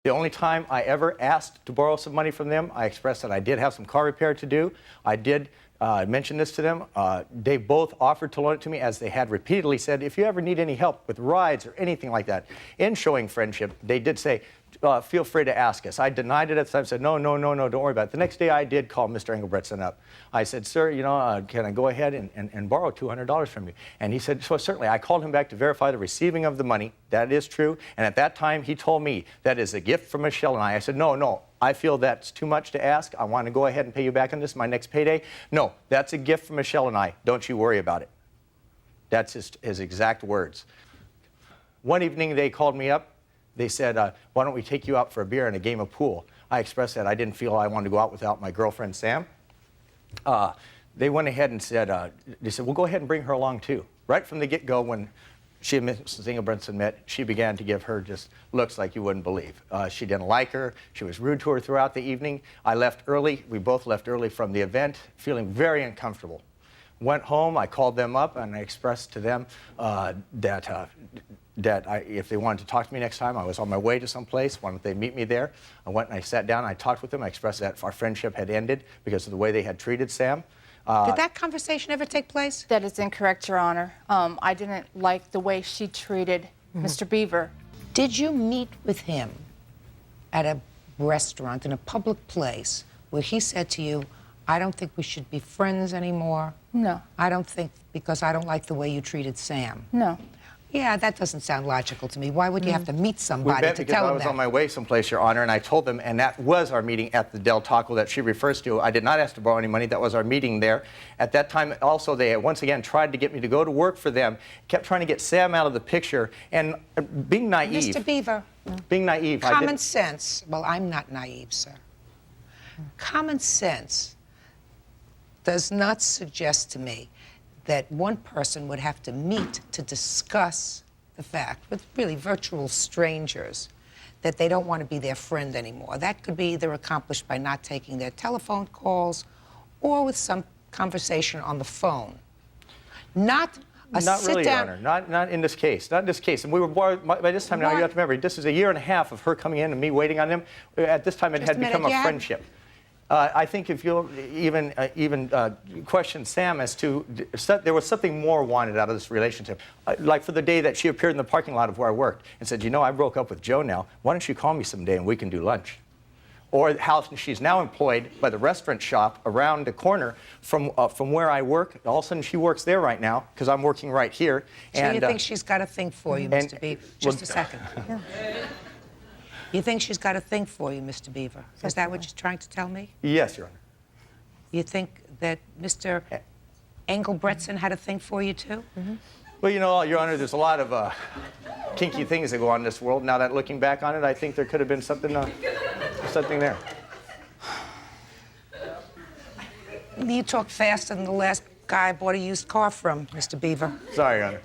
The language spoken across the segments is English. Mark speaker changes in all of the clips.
Speaker 1: The only time I ever asked to borrow some money from them, I expressed that I did have some car repair to do. I did mention this to them. They both offered to loan it to me, as they had repeatedly said, if you ever need any help with rides or anything like that. In showing friendship, they did say, feel free to ask us. I denied it at the time, said, no, don't worry about it. The next day I did call Mr. Engelbretson up. I said, sir, can I go ahead and borrow $200 from you? And he said, so certainly. I called him back to verify the receiving of the money. That is true. And at that time, he told me that is a gift from Michelle and I. I said, no, I feel that's too much to ask. I want to go ahead and pay you back on this, my next payday. No, that's a gift from Michelle and I. Don't you worry about it. That's his exact words. One evening, they called me up. They said, why don't we take you out for a beer and a game of pool? I expressed that I didn't feel I wanted to go out without my girlfriend, Sam. They went ahead and said, well, go ahead and bring her along, too. Right from the get-go, when she and Mrs. Engelbretson met, she began to give her just looks like you wouldn't believe. She didn't like her. She was rude to her throughout the evening. I left early. We both left early from the event, feeling very uncomfortable. Went home, I called them up, and I expressed to them that if they wanted to talk to me next time, I was on my way to someplace. Why don't they meet me there? I went and I sat down, and I talked with them. I expressed that our friendship had ended because of the way they had treated Sam.
Speaker 2: Did that conversation ever take place?
Speaker 3: That is incorrect, Your Honor. I didn't like the way she treated Mr. Beaver.
Speaker 2: Did you meet with him at a restaurant, in a public place, where he said to you, I don't think we should be friends anymore?
Speaker 3: No.
Speaker 2: I don't think, because I don't like the way you treated Sam.
Speaker 3: No.
Speaker 2: Yeah, that doesn't sound logical to me. Why would you have to meet somebody to tell them that?
Speaker 1: Because I was on my way someplace, Your Honor, and I told them, and that was our meeting at the Del Taco that she refers to. I did not ask to borrow any money. That was our meeting there. At that time, also, they once again tried to get me to go to work for them, kept trying to get Sam out of the picture, and being naive.
Speaker 2: Mr. Beaver.
Speaker 1: Being naive.
Speaker 2: Common sense. Well, I'm not naive, sir. Common sense does not suggest to me that one person would have to meet to discuss the fact with really virtual strangers that they don't want to be their friend anymore. That could be either accomplished by not taking their telephone calls or with some conversation on the phone. Not
Speaker 1: really, Your Honor. Not in this case. Not in this case. And we were by this time now. You have to remember, this is a year and a half of her coming in and me waiting on them. At this time, it had become a friendship. I think if you'll even question Sam as to, there was something more wanted out of this relationship. Like for the day that she appeared in the parking lot of where I worked and said, I broke up with Joe now. Why don't you call me someday and we can do lunch? Or how she's now employed by the restaurant shop around the corner from where I work. All of a sudden, she works there right now because I'm working right here.
Speaker 2: So you think she's got a thing for you, Mr. Beaver? Just a second. You think she's got a thing for you, Mr. Beaver? Is that what you're trying to tell me?
Speaker 1: Yes, Your Honor.
Speaker 2: You think that Mr. Engelbretson had a thing for you, too?
Speaker 1: Well, Your Honor, there's a lot of kinky things that go on in this world. Now that looking back on it, I think there could have been something there.
Speaker 2: You talk faster than the last guy I bought a used car from, Mr. Beaver.
Speaker 1: Sorry, Your Honor.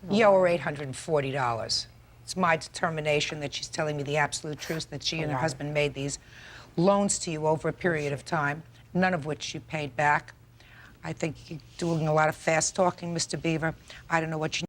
Speaker 2: You owe her $840. It's my determination that she's telling me the absolute truth, that she and her husband made these loans to you over a period of time, none of which you paid back. I think you're doing a lot of fast talking, Mr. Beaver. I don't know what you